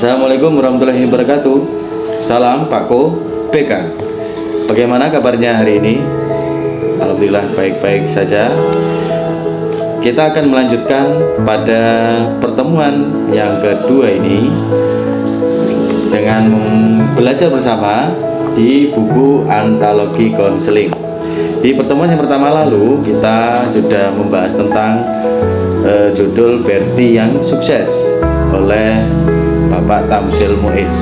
Assalamualaikum warahmatullahi wabarakatuh. Salam Pakko BK. Bagaimana kabarnya hari ini? Alhamdulillah baik-baik saja. Kita akan melanjutkan pada pertemuan yang kedua ini dengan belajar bersama di buku Antologi Konseling. Di pertemuan yang pertama lalu kita sudah membahas tentang judul Berti yang Sukses oleh Bapak Tamsil Muiz.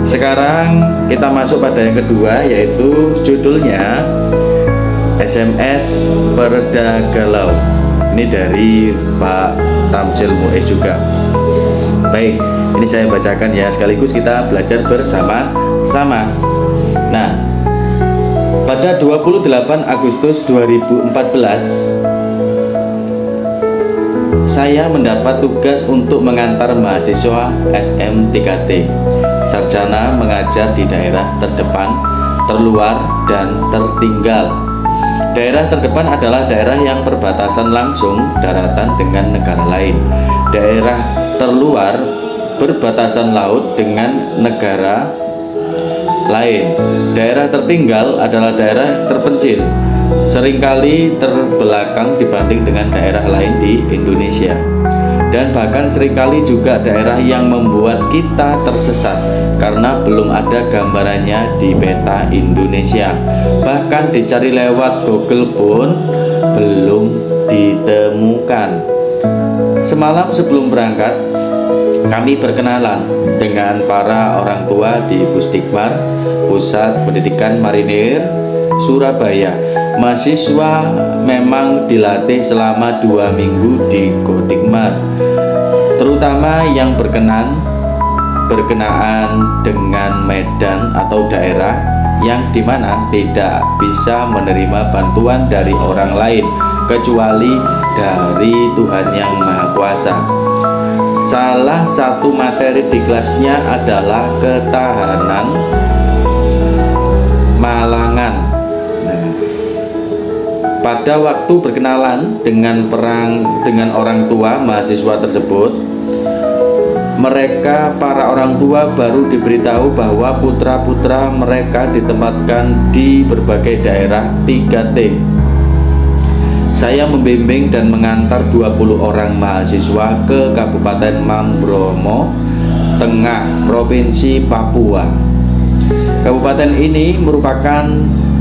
Sekarang kita masuk pada yang kedua, yaitu judulnya SMS Pereda Galau. Ini dari Pak Tamsil Muiz juga. Baik, ini saya bacakan ya, sekaligus kita belajar bersama-sama. Nah, pada 28 Agustus 2014 saya mendapat tugas untuk mengantar mahasiswa SM3T sarjana mengajar di daerah terdepan, terluar, dan tertinggal. Daerah terdepan adalah daerah yang berbatasan langsung daratan dengan negara lain. Daerah terluar berbatasan laut dengan negara lain. Daerah tertinggal adalah daerah terpencil, seringkali terbelakang dibanding dengan daerah lain di Indonesia, dan bahkan seringkali juga daerah yang membuat kita tersesat karena belum ada gambarannya di peta Indonesia. Bahkan dicari lewat Google pun belum ditemukan. Semalam sebelum berangkat, kami berkenalan dengan para orang tua di Pusdikmar, Pusat Pendidikan Marinir Surabaya. Mahasiswa memang dilatih selama 2 minggu di Kodikmar, terutama yang berkenaan dengan medan atau daerah yang dimana tidak bisa menerima bantuan dari orang lain kecuali dari Tuhan Yang Maha Kuasa. Salah satu materi diklatnya adalah ketahanan Malangan. Pada waktu berkenalan dengan orang tua mahasiswa tersebut, para orang tua baru diberitahu bahwa putra-putra mereka ditempatkan di berbagai daerah 3T. Saya membimbing dan mengantar 20 orang mahasiswa ke Kabupaten Mambromo Tengah, Provinsi Papua. Kabupaten ini merupakan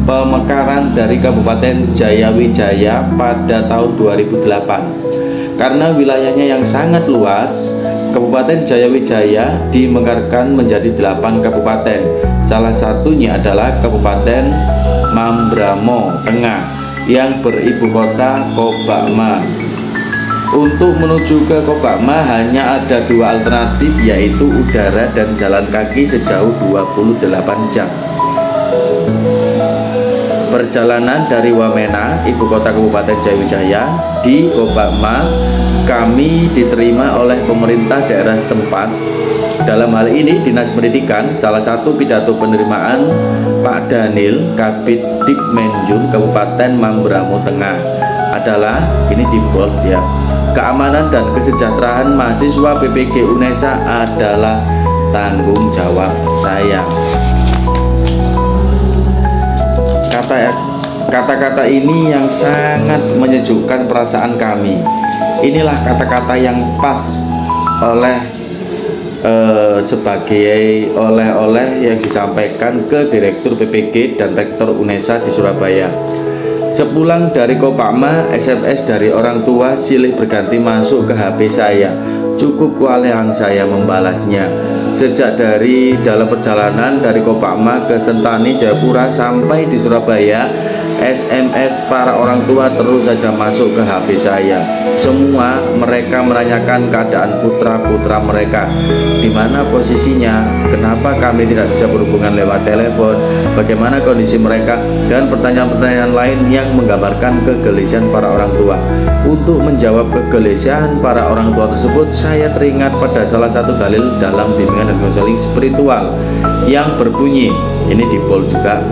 pemekaran dari Kabupaten Jayawijaya pada tahun 2008. Karena wilayahnya yang sangat luas, Kabupaten Jayawijaya dimekarkan menjadi 8 kabupaten. Salah satunya adalah Kabupaten Mambramo Tengah yang beribu kota Kobakma. Untuk menuju ke Kobakma hanya ada 2 alternatif, yaitu udara dan jalan kaki sejauh 28 jam. Perjalanan dari Wamena, ibu kota Kabupaten Jayawijaya, di Kobakma, kami diterima oleh pemerintah daerah setempat. Dalam hal ini Dinas Pendidikan. Salah satu pidato penerimaan Pak Daniel, Kabid Dikmenjun Kabupaten Mambramo Tengah adalah, ini di bold ya, keamanan dan kesejahteraan mahasiswa PPG UNESA adalah tanggung jawab saya. Kata-kata ini yang sangat menyejukkan perasaan kami. Inilah kata-kata yang pas oleh yang disampaikan ke Direktur PPG dan Rektor UNESA di Surabaya. Sepulang dari Kobakma, SMS dari orang tua silih berganti masuk ke HP saya. Cukup kewalahan saya membalasnya. Sejak dari dalam perjalanan dari Kobakma ke Sentani, Jayapura sampai di Surabaya, SMS para orang tua terus saja masuk ke HP saya. Semua mereka menanyakan keadaan putra-putra mereka, di mana posisinya, kenapa kami tidak bisa berhubungan lewat telepon, bagaimana kondisi mereka, dan pertanyaan-pertanyaan lain yang menggambarkan kegelisahan para orang tua. Untuk menjawab kegelisahan para orang tua tersebut, saya teringat pada salah satu dalil dalam bimbingan dan konseling spiritual yang berbunyi, ini di bold juga,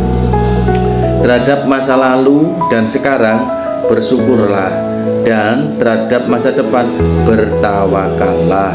terhadap masa lalu dan sekarang bersyukurlah, dan terhadap masa depan bertawakallah.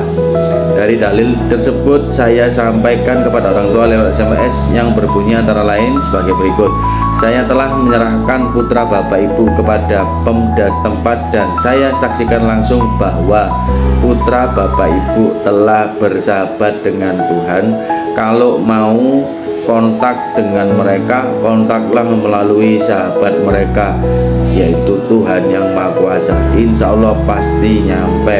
dari dalil tersebut saya sampaikan kepada orang tua lewat SMS yang berbunyi antara lain sebagai berikut. Saya telah menyerahkan putra bapak ibu kepada Pemda setempat dan saya saksikan langsung bahwa putra bapak ibu telah bersahabat dengan Tuhan. Kalau mau kontak dengan mereka, kontaklah melalui sahabat mereka, yaitu Tuhan yang Maha Kuasa. Insya Allah pasti nyampe.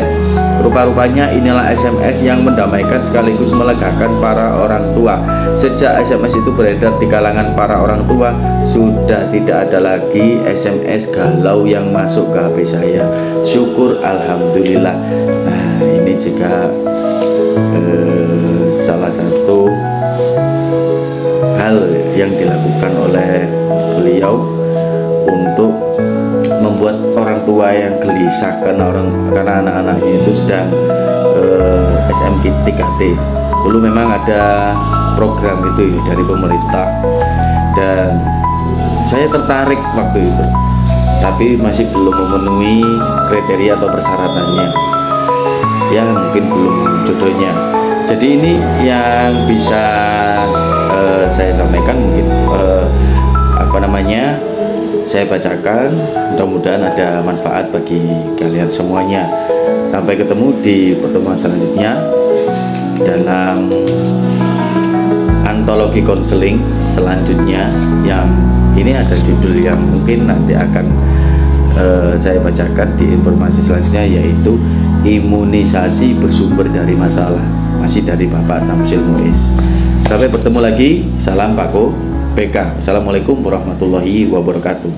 Rupa-rupanya inilah SMS yang mendamaikan sekaligus melegakan para orang tua. Sejak SMS itu beredar di kalangan para orang tua, sudah tidak ada lagi SMS galau yang masuk ke HP saya. Syukur alhamdulillah. Nah, ini juga salah satu hal yang dilakukan oleh beliau untuk membuat orang tua yang gelisah karena anak-anaknya itu sedang SMK 3T. Dulu memang ada program itu ya dari pemerintah dan saya tertarik waktu itu, tapi masih belum memenuhi kriteria atau persyaratannya, ya mungkin belum jodohnya. Jadi ini yang bisa saya sampaikan, mungkin saya bacakan, mudah-mudahan ada manfaat bagi kalian semuanya. Sampai ketemu di pertemuan selanjutnya dalam antologi konseling selanjutnya, yang ini ada judul yang mungkin nanti akan saya bacakan di informasi selanjutnya, yaitu imunisasi bersumber dari masalah, masih dari Bapak Tamsil Muiz. Sampai bertemu lagi, salam Pako PK. Assalamualaikum warahmatullahi wabarakatuh.